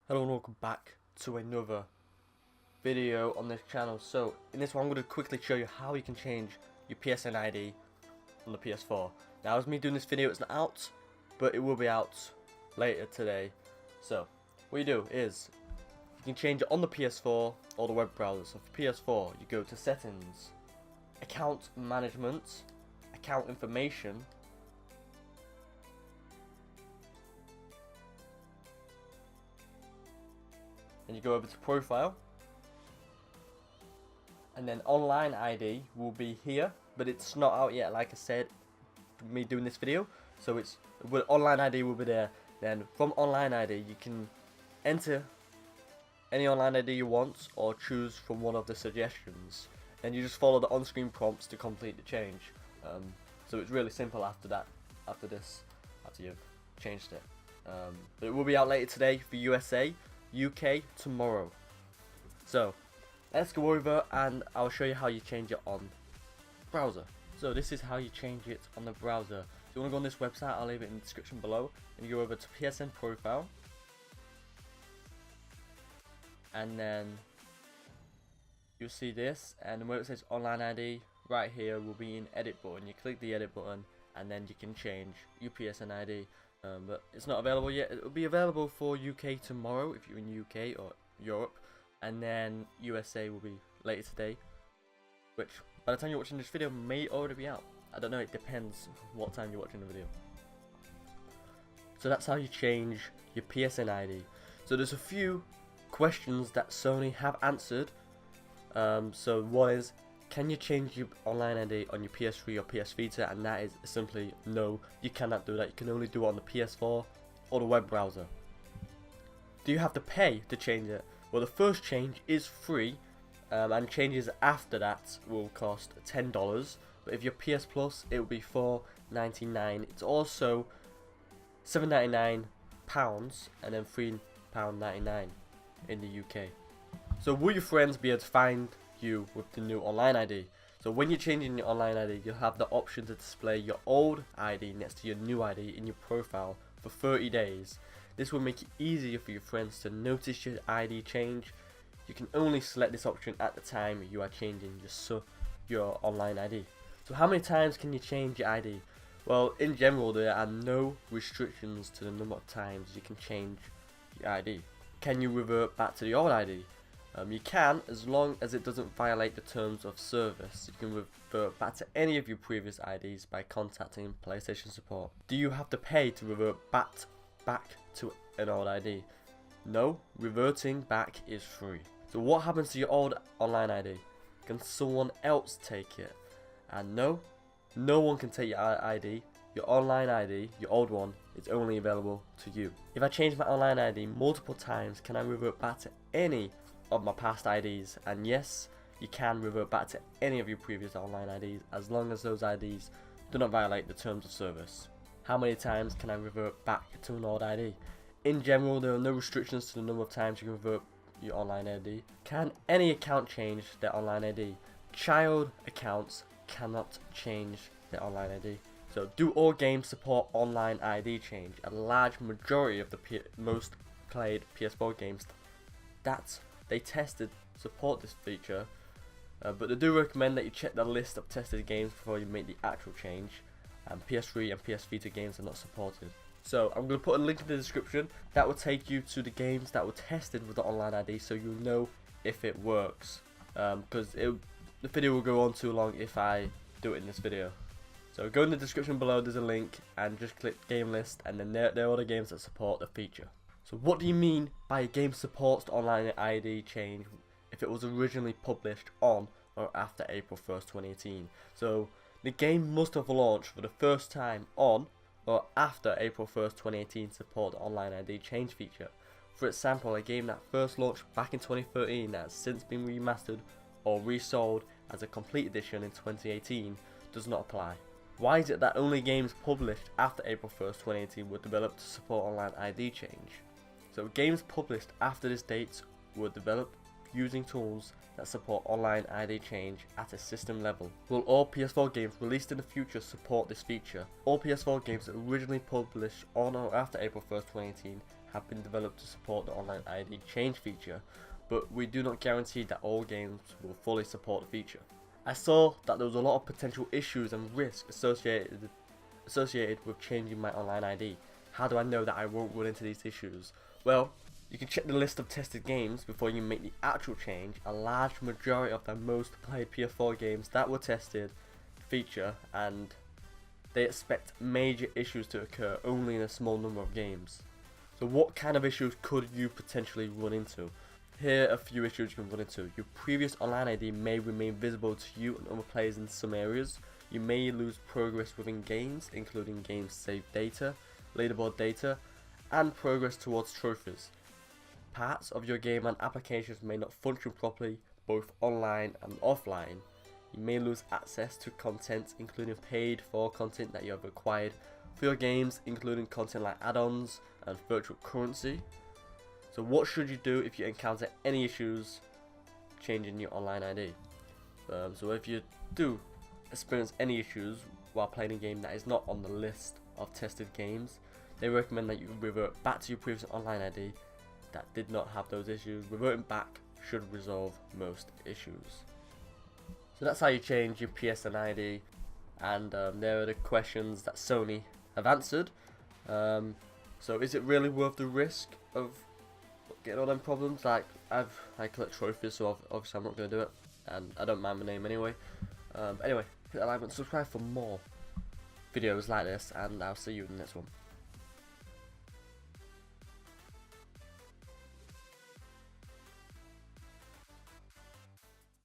Hello and welcome back to another video on this channel. So in this one I'm going to quickly show you how you can change your PSN ID on the PS4. Now as me doing this video, it's not out, but it will be out later today. So what you do is you can change it on the PS4 or the web browser. So for PS4 you go to settings, account management, account information, and you go over to profile, and then online ID will be here, but it's not out yet, like I said, me doing this video. So it's online ID will be there. Then from online ID you can enter any online ID you want or choose from one of the suggestions, and you just follow the on-screen prompts to complete the change. So it's really simple after you've changed it. But it will be out later today for USA, UK tomorrow. So let's go over and I'll show you how you change it on browser. So this is how you change it on the browser. If you want to go on this website, I'll leave it in the description below, and you go over to PSN profile, and then you'll see this, and where it says online ID right here will be in edit button. You click the edit button and then you can change your PSN ID. But it's not available yet. It will be available for UK tomorrow if you're in UK or Europe, and then USA will be later today, which by the time you're watching this video may already be out. I don't know, it depends what time you're watching the video. So that's how you change your PSN ID. So there's a few questions that Sony have answered. So one is, can you change your online ID on your PS3 or PS Vita? And that is simply no, you cannot do that. You can only do it on the PS4 or the web browser. Do you have to pay to change it? Well, the first change is free, and changes after that will cost $10. But if you're PS Plus, it will be $4.99. It's also £7.99 and then £3.99 in the UK. So will your friends be able to find you with the new online ID? So when you're changing your online ID, you'll have the option to display your old ID next to your new ID in your profile for 30 days. This will make it easier for your friends to notice your ID change. You can only select this option at the time you are changing your online ID. So how many times can you change your ID? Well, in general there are no restrictions to the number of times you can change your ID. Can you revert back to the old ID? You can, as long as it doesn't violate the terms of service. You can revert back to any of your previous IDs by contacting PlayStation support. Do you have to pay to revert back to an old ID? No, reverting back is free. So what happens to your old online ID? Can someone else take it? And no, no one can take your ID. Your online ID, your old one, is only available to you. If I change my online ID multiple times, can I revert back to any of my past IDs? And yes, you can revert back to any of your previous online IDs as long as those IDs do not violate the terms of service. How many times can I revert back to an old ID? In general, there are no restrictions to the number of times you can revert your online ID. Can any account change their online ID? Child accounts cannot change their online ID. So do all games support online ID change? A large majority of the most played PS4 games that they tested support this feature, but they do recommend that you check the list of tested games before you make the actual change. PS3 and PS Vita games are not supported. So I'm going to put a link in the description that will take you to the games that were tested with the online ID, so you'll know if it works, because the video will go on too long if I do it in this video. So go in the description below, there's a link, and just click game list, and then there are the games that support the feature. So what do you mean by a game supports the online ID change if it was originally published on or after April 1st, 2018? So the game must have launched for the first time on or after April 1st, 2018 to support the online ID change feature. For example, a game that first launched back in 2013 that has since been remastered or resold as a complete edition in 2018 does not apply. Why is it that only games published after April 1st, 2018 were developed to support online ID change? So games published after this date were developed using tools that support online ID change at a system level. Will all PS4 games released in the future support this feature? All PS4 games originally published on or after April 1st, 2018 have been developed to support the online ID change feature, but we do not guarantee that all games will fully support the feature. I saw that there was a lot of potential issues and risks associated with changing my online ID. How do I know that I won't run into these issues? Well, you can check the list of tested games before you make the actual change. A large majority of the most played PS4 games that were tested feature, and they expect major issues to occur only in a small number of games. So what kind of issues could you potentially run into? Here are a few issues you can run into. Your previous online ID may remain visible to you and other players in some areas. You may lose progress within games, including game save data, leaderboard data, and progress towards trophies. Parts of your game and applications may not function properly, both online and offline. You may lose access to content, including paid for content that you have acquired for your games, including content like add-ons and virtual currency. So what should you do if you encounter any issues changing your online ID? So if you do experience any issues while playing a game that is not on the list of tested games, they recommend that you revert back to your previous online ID that did not have those issues. Reverting back should resolve most issues. So that's how you change your PSN ID, and there are the questions that Sony have answered. So is it really worth the risk of getting all them problems? Like, I collect trophies, so obviously I'm not going to do it, and I don't mind my name anyway. Anyway, hit that like button, subscribe for more videos like this, and I'll see you in the next one.